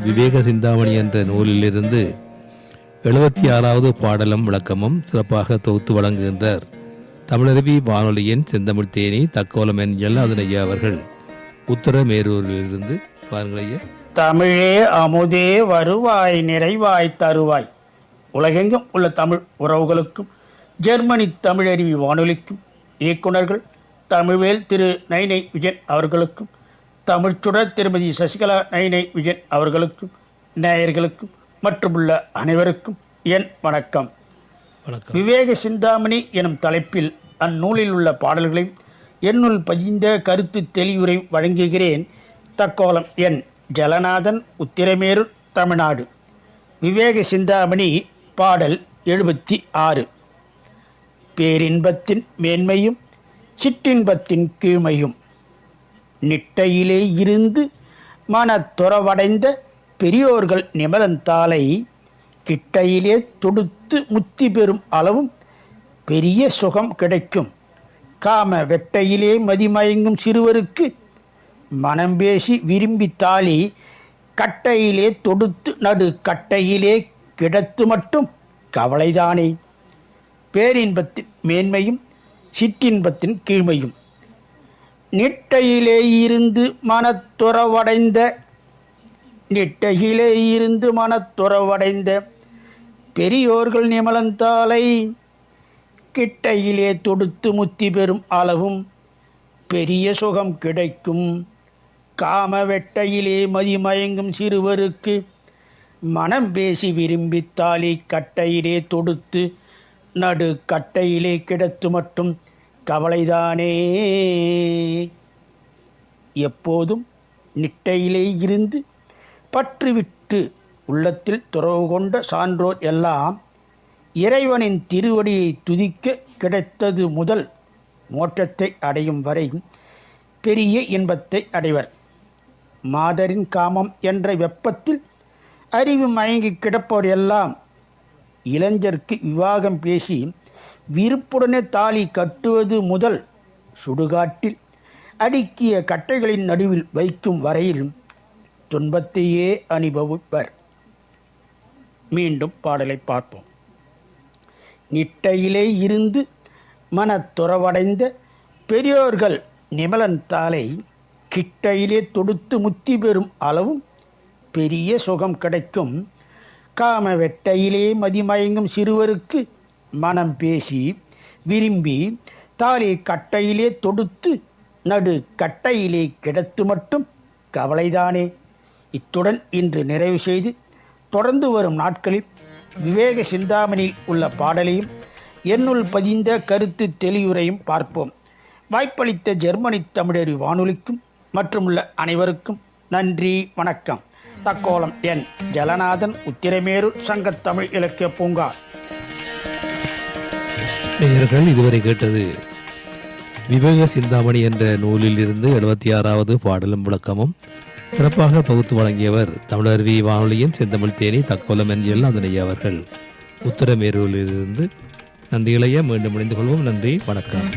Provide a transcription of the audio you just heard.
விவேக சிந்தாமணி என்ற நூலிலிருந்து 76வது பாடலும் விளக்கமும் சிறப்பாக தொகுத்து வழங்குகின்றார் தமிழருவி வானொலியின் செந்தமிழ் தேனி தக்கோலம் என் ஜல்லாதனையா அவர்கள். உத்தரமேரூரிலிருந்து பாருங்களையா. தமிழே அமுதே வருவாய் நிறைவாய் தருவாய். உலகெங்கும் உள்ள தமிழ் உறவுகளுக்கும் ஜெர்மனி தமிழருவி வானொலிக்கும் இயக்குநர்கள் தமிழ்வேல் திரு நைனை விஜயன் அவர்களுக்கும் தமிழ்ச்சுடர் திருமதி சசிகலா நைனை விஜயன் அவர்களுக்கும் நேயர்களுக்கும் மற்றுமுள்ள அனைவருக்கும் என் வணக்கம். விவேக சிந்தாமணி எனும் தலைப்பில் அந்நூலில் உள்ள பாடல்களையும் என்னுள் பதிந்த கருத்து தெளிவுரை வழங்குகிறேன். தக்கோலம் என் ஜலநாதன், உத்திரமேரூர், தமிழ்நாடு. விவேக சிந்தாமணி பாடல் 76. பேரின்பத்தின் மேன்மையும் சிற்றின்பத்தின் கீழ்மையும் நிட்டையிலே இருந்து மனத்துறவடைந்த பெரியோர்கள் நிமலந்தாலை கிட்டையிலே தொடுத்து முத்தி பெறும் அளவும் பெரிய சுகம் கிடைக்கும். காம வெட்டையிலே மதிமயங்கும் சிறுவருக்கு மனம் பேசி விரும்பி தாலி கட்டையிலே தொடுத்து நடு கட்டையிலே கிடத்து மட்டும் கவலைதானே. பேரின்பத்தின் மேன்மையும் சிற்றின்பத்தின் கீழ்மையும் நிட்டையிலே இருந்து மனத்துறவடைந்த பெரியோர்கள் நிமலந்தாலை கிட்டையிலே தொடுத்து முத்தி பெறும் அளவும் பெரிய சுகம் கிடைக்கும். காம வெட்டையிலே மதிமயங்கும் சிறுவருக்கு மனம் பேசி விரும்பி தாலி கட்டையிலே தொடுத்து நடு கட்டையிலே கிடத்து மட்டும் கவலைதானே. எப்போதும் நிட்டையிலே இருந்து பற்றுவிட்டு உள்ளத்தில் துறவு கொண்ட சான்றோர் எல்லாம் இறைவனின் திருவடியை துதிக்க கிடைத்தது முதல் மோட்சத்தை அடையும் வரை பெரிய இன்பத்தை அடைவர். மாதரின் காமம் என்ற வெப்பத்தில் அறிவு மயங்கி கிடப்பவர் எல்லாம் இளைஞருக்கு விவாகம் பேசி விருப்புடனே தாலி கட்டுவது முதல் சுடுகாட்டில் அடுக்கிய கட்டைகளின் நடுவில் வைக்கும் வரையில் துன்பத்தையே அனுபவிப்பர். மீண்டும் பாடலை பார்ப்போம். நிட்டையிலே இருந்து மனத்துறவடைந்த பெரியோர்கள் நிமலன் தாலை கிட்டையிலே தொடுத்து முத்தி பெறும் அளவும் பெரிய சுகம் கிடைக்கும். காம வெட்டையிலே மதிமயங்கும் சிறுவருக்கு மனம் பேசி விரும்பி தாலி கட்டையிலே தொடுத்து நடு கட்டையிலே கிடத்து மட்டும் கவலைதானே. இத்துடன் இன்று நிறைவு செய்து தொடர்ந்து வரும் நாட்களில் விவேக சிந்தாமணி உள்ள பாடலையும் என்னுள் பதிந்த கருத்து தெளிவுரையும் பார்ப்போம். வாய்ப்பளித்த ஜெர்மனி தமிழறி வானொலிக்கும் மற்றுமுள்ள அனைவருக்கும் நன்றி, வணக்கம். தக்கோலம் என் ஜலநாதன், உத்திரமேரூர், சங்கத்தமிழ் இலக்கிய பூங்கா. நேயர்கள் இதுவரை கேட்டது விவேக சிந்தாமணி என்ற நூலில் இருந்து 76வது பாடலும் விளக்கமும். சிறப்பாக தொகுத்து வழங்கியவர் தமிழருவி வானொலியின் செந்தமிழ் தேனி தக்கோலம் என் ஜல்லாதனையா அவர்கள். உத்தரமேரூரிலிருந்து. நன்றி இளைய. மீண்டும் இணைந்து கொள்வோம். நன்றி, வணக்கம்.